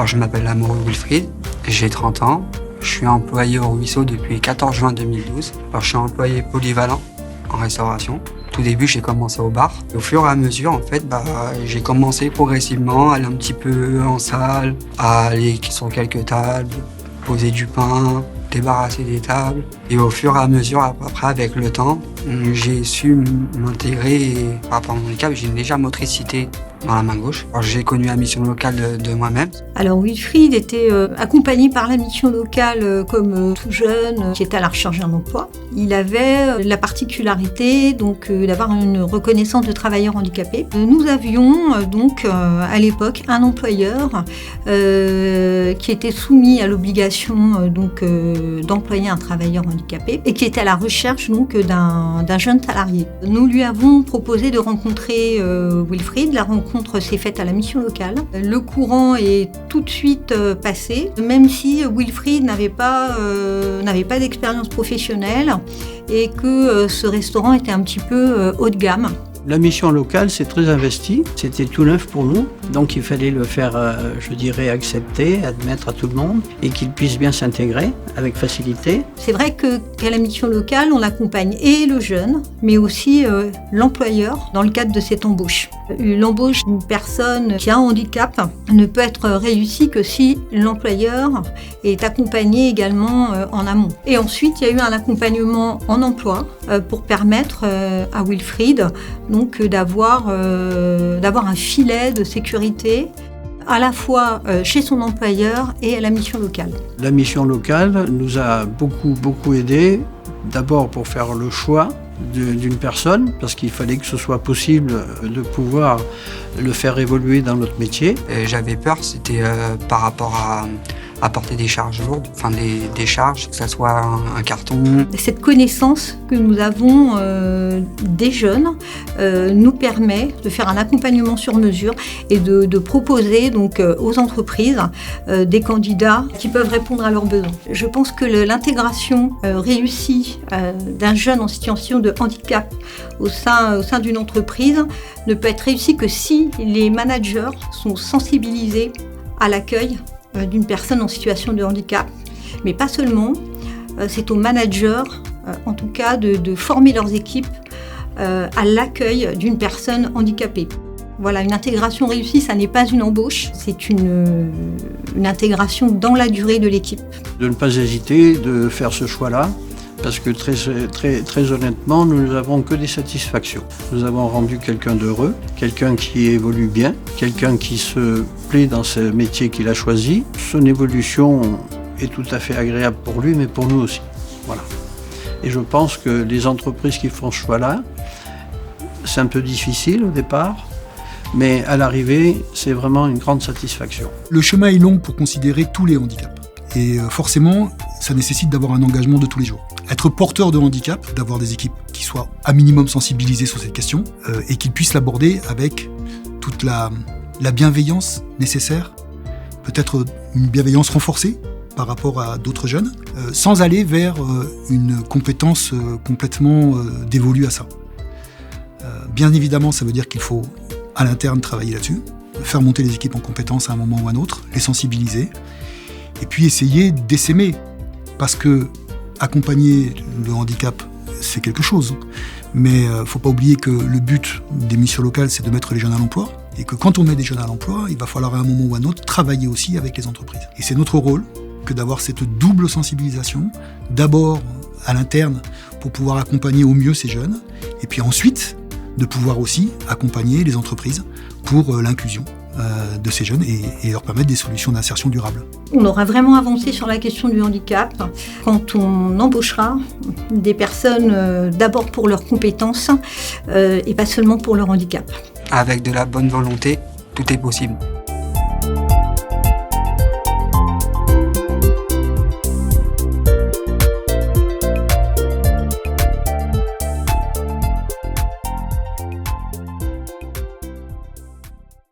Alors, je m'appelle Lamoureux Wilfried, j'ai 30 ans. Je suis employé au Ruisseau depuis 14 juin 2012. Alors, je suis employé polyvalent en restauration. Tout début, j'ai commencé au bar. Au fur et à mesure, en fait, j'ai commencé progressivement à aller un petit peu en salle, à aller sur quelques tables, poser du pain, débarrasser des tables. Et au fur et à mesure, après, avec le temps, j'ai su m'intégrer. Et par rapport à mon handicap, j'ai une légère motricité dans la main gauche. Alors, j'ai connu la mission locale de moi-même. Alors Wilfried était accompagné par la mission locale comme tout jeune qui était à la recherche d'un emploi. Il avait la particularité d'avoir une reconnaissance de travailleur handicapé. Nous avions à l'époque un employeur qui était soumis à l'obligation d'employer un travailleur handicapé et qui était à la recherche d'un jeune salarié. Nous lui avons proposé de rencontrer Wilfried. La rencontre s'est faite à la mission locale. Le courant est tout de suite passé, même si Wilfried n'avait pas d'expérience professionnelle et que ce restaurant était un petit peu haut de gamme. La mission locale s'est très investie, c'était tout neuf pour nous, donc il fallait le faire, accepter, admettre à tout le monde et qu'il puisse bien s'intégrer avec facilité. C'est vrai qu'à la mission locale, on accompagne et le jeune, mais aussi l'employeur dans le cadre de cette embauche. L'embauche d'une personne qui a un handicap ne peut être réussie que si l'employeur est accompagné également en amont. Et ensuite, il y a eu un accompagnement en emploi pour permettre à Wilfried d'avoir un filet de sécurité à la fois chez son employeur et à la mission locale. La mission locale nous a beaucoup aidés, d'abord pour faire le choix d'une personne, parce qu'il fallait que ce soit possible de pouvoir le faire évoluer dans notre métier. J'avais peur, c'était par rapport à porter des charges lourdes, des charges, que ce soit un carton. Cette connaissance que nous avons des jeunes nous permet de faire un accompagnement sur mesure et de proposer aux entreprises des candidats qui peuvent répondre à leurs besoins. Je pense que l'intégration réussie d'un jeune en situation de handicap au sein d'une entreprise ne peut être réussie que si les managers sont sensibilisés à l'accueil d'une personne en situation de handicap, mais pas seulement. C'est aux managers, en tout cas, de former leurs équipes à l'accueil d'une personne handicapée. Voilà, une intégration réussie, ça n'est pas une embauche, c'est une intégration dans la durée de l'équipe. De ne pas hésiter de faire ce choix-là, parce que très honnêtement, nous n'avons que des satisfactions. Nous avons rendu quelqu'un d'heureux, quelqu'un qui évolue bien, quelqu'un qui se plaît dans ce métier qu'il a choisi. Son évolution est tout à fait agréable pour lui, mais pour nous aussi. Voilà. Et je pense que les entreprises qui font ce choix-là, c'est un peu difficile au départ, mais à l'arrivée, c'est vraiment une grande satisfaction. Le chemin est long pour considérer tous les handicaps. Et forcément, ça nécessite d'avoir un engagement de tous les jours. Être porteur de handicap, d'avoir des équipes qui soient à minimum sensibilisées sur cette question et qu'ils puissent l'aborder avec toute la bienveillance nécessaire, peut-être une bienveillance renforcée par rapport à d'autres jeunes, sans aller vers une compétence complètement dévolue à ça. Bien évidemment, ça veut dire qu'il faut à l'interne travailler là-dessus, faire monter les équipes en compétences à un moment ou à un autre, les sensibiliser, et puis essayer d'essaimer, parce que accompagner le handicap, c'est quelque chose, mais il ne faut pas oublier que le but des missions locales, c'est de mettre les jeunes à l'emploi, et que quand on met des jeunes à l'emploi, il va falloir à un moment ou à un autre travailler aussi avec les entreprises. Et c'est notre rôle que d'avoir cette double sensibilisation, d'abord à l'interne pour pouvoir accompagner au mieux ces jeunes, et puis ensuite de pouvoir aussi accompagner les entreprises pour l'inclusion de ces jeunes et leur permettre des solutions d'insertion durable. On aura vraiment avancé sur la question du handicap quand on embauchera des personnes d'abord pour leurs compétences et pas seulement pour leur handicap. Avec de la bonne volonté, tout est possible.